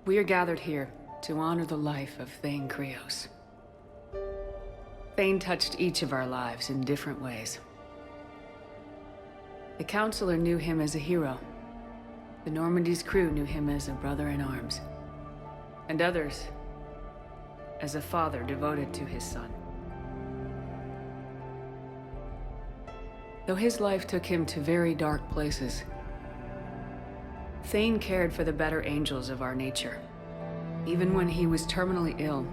We are gathered here to honor the life of Thane Krios. Thane touched each of our lives in different ways. The Councilor knew him as a hero. The Normandy's crew knew him as a brother in arms. And others, as a father devoted to his son. Though his life took him to very dark places, Thane cared for the better angels of our nature. Even when he was terminally ill,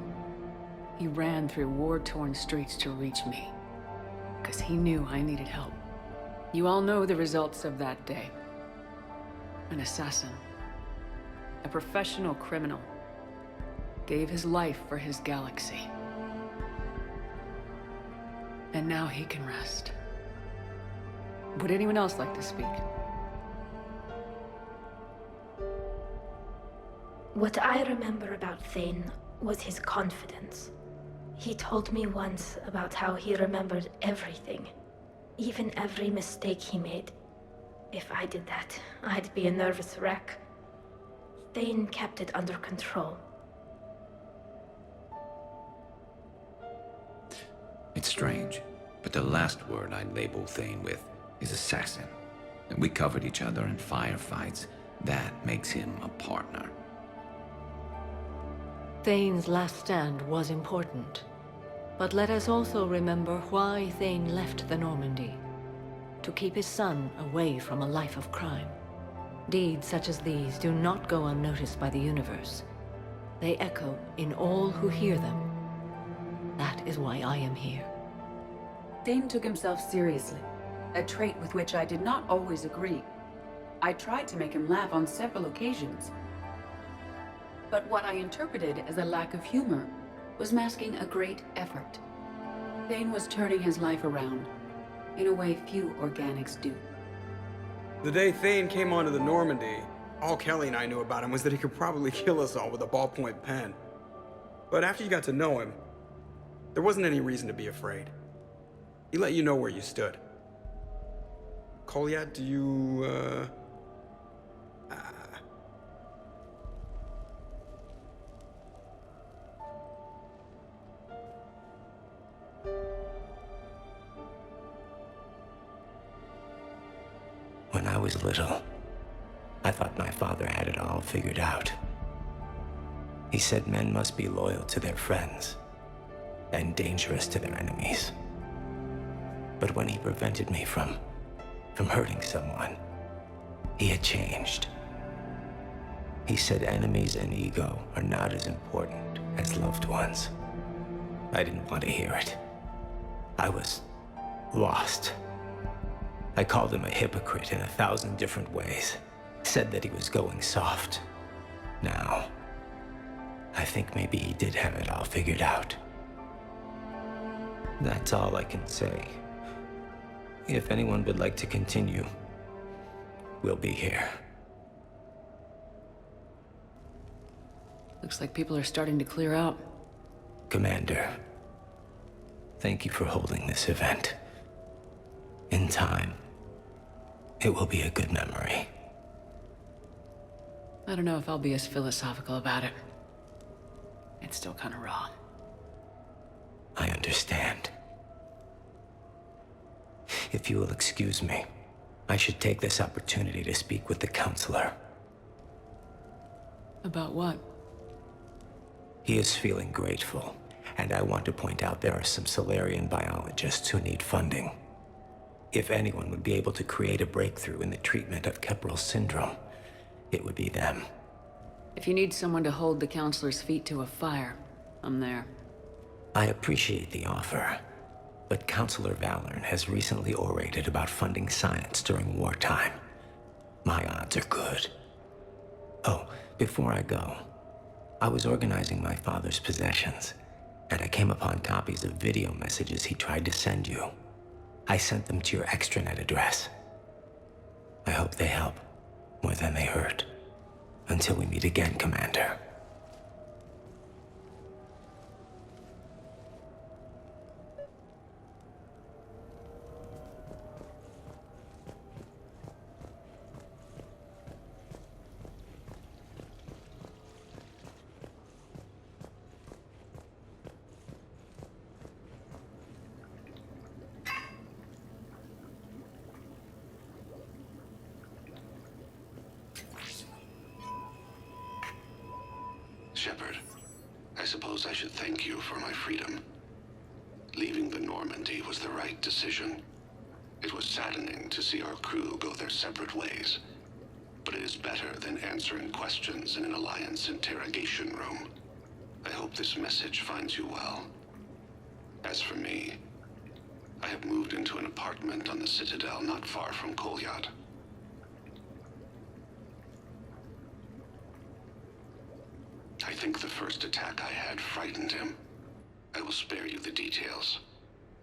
he ran through war-torn streets to reach me, because he knew I needed help. You all know the results of that day. An assassin, a professional criminal, gave his life for his galaxy. And now he can rest. Would anyone else like to speak? What I remember about Thane was his confidence. He told me once about how he remembered everything, even every mistake he made. If I did that, I'd be a nervous wreck. Thane kept it under control. It's strange, but the last word I'd label Thane with is assassin. And we covered each other in firefights. That makes him a partner. Thane's last stand was important. But let us also remember why Thane left the Normandy. To keep his son away from a life of crime. Deeds such as these do not go unnoticed by the universe. They echo in all who hear them. That is why I am here. Thane took himself seriously, a trait with which I did not always agree. I tried to make him laugh on several occasions. But what I interpreted as a lack of humor was masking a great effort. Thane was turning his life around, in a way few organics do. The day Thane came onto the Normandy, all Kelly and I knew about him was that he could probably kill us all with a ballpoint pen. But after you got to know him, there wasn't any reason to be afraid. He let you know where you stood. Kolyat, do you, When I was little, I thought my father had it all figured out. He said men must be loyal to their friends and dangerous to their enemies. But when he prevented me from hurting someone, he had changed. He said enemies and ego are not as important as loved ones. I didn't want to hear it. I was lost. I called him a hypocrite in 1,000 different ways. Said that he was going soft. Now, I think maybe he did have it all figured out. That's all I can say. If anyone would like to continue, we'll be here. Looks like people are starting to clear out. Commander, thank you for holding this event. In time, it will be a good memory. I don't know if I'll be as philosophical about it. It's still kind of raw. I understand. If you will excuse me, I should take this opportunity to speak with the Councilor. About what? He is feeling grateful, and I want to point out there are some Solarian biologists who need funding. If anyone would be able to create a breakthrough in the treatment of Kepral's syndrome, it would be them. If you need someone to hold the Councilor's feet to a fire, I'm there. I appreciate the offer, but Councilor Valorn has recently orated about funding science during wartime. My odds are good. Oh, before I go, I was organizing my father's possessions, and I came upon copies of video messages he tried to send you. I sent them to your extranet address. I hope they help more than they hurt. Until we meet again, Commander. Shepard, I suppose I should thank you for my freedom. Leaving the Normandy was the right decision. It was saddening to see our crew go their separate ways, but it is better than answering questions in an Alliance interrogation room. I hope this message finds you well. As for me, I have moved into an apartment on the Citadel not far from Kolyat. I think the first attack I had frightened him. I will spare you the details.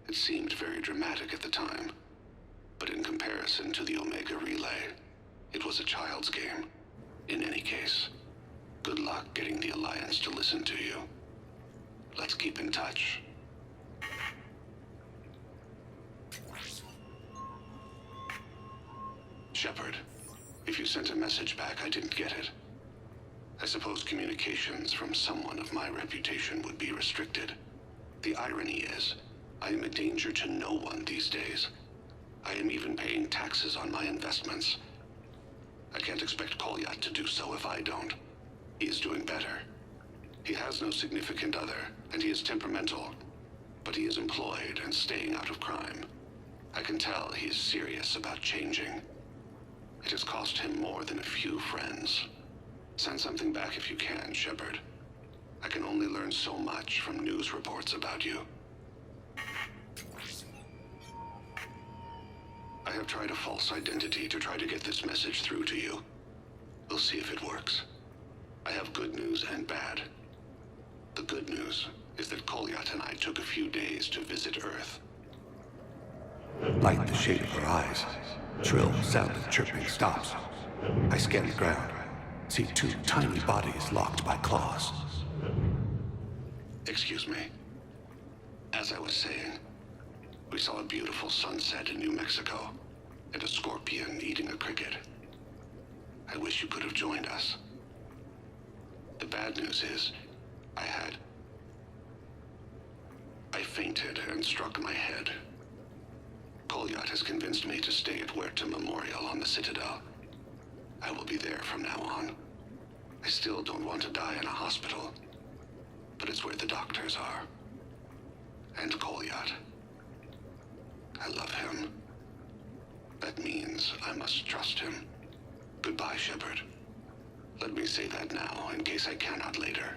It seemed very dramatic at the time, but in comparison to the Omega Relay, it was a child's game. In any case, good luck getting the Alliance to listen to you. Let's keep in touch. Shepard, if you sent a message back, I didn't get it. I suppose communications from someone of my reputation would be restricted. The irony is, I am a danger to no one these days. I am even paying taxes on my investments. I can't expect Kolyat to do so if I don't. He is doing better. He has no significant other, and he is temperamental. But he is employed and staying out of crime. I can tell he is serious about changing. It has cost him more than a few friends. Send something back if you can, Shepard. I can only learn so much from news reports about you. I have tried a false identity to try to get this message through to you. We'll see if it works. I have good news and bad. The good news is that Kolyat and I took a few days to visit Earth. Like the shade of her eyes, shrill sound of chirping stops. I scan the ground, see two tiny bodies locked by claws. Excuse me. As I was saying, we saw a beautiful sunset in New Mexico, and a scorpion eating a cricket. I wish you could have joined us. The bad news is, I fainted and struck my head. Kolyat has convinced me to stay at Huerta Memorial on the Citadel. I will be there from now on. I still don't want to die in a hospital, but it's where the doctors are. And Kolyat. I love him. That means I must trust him. Goodbye, Shepard. Let me say that now, in case I cannot later.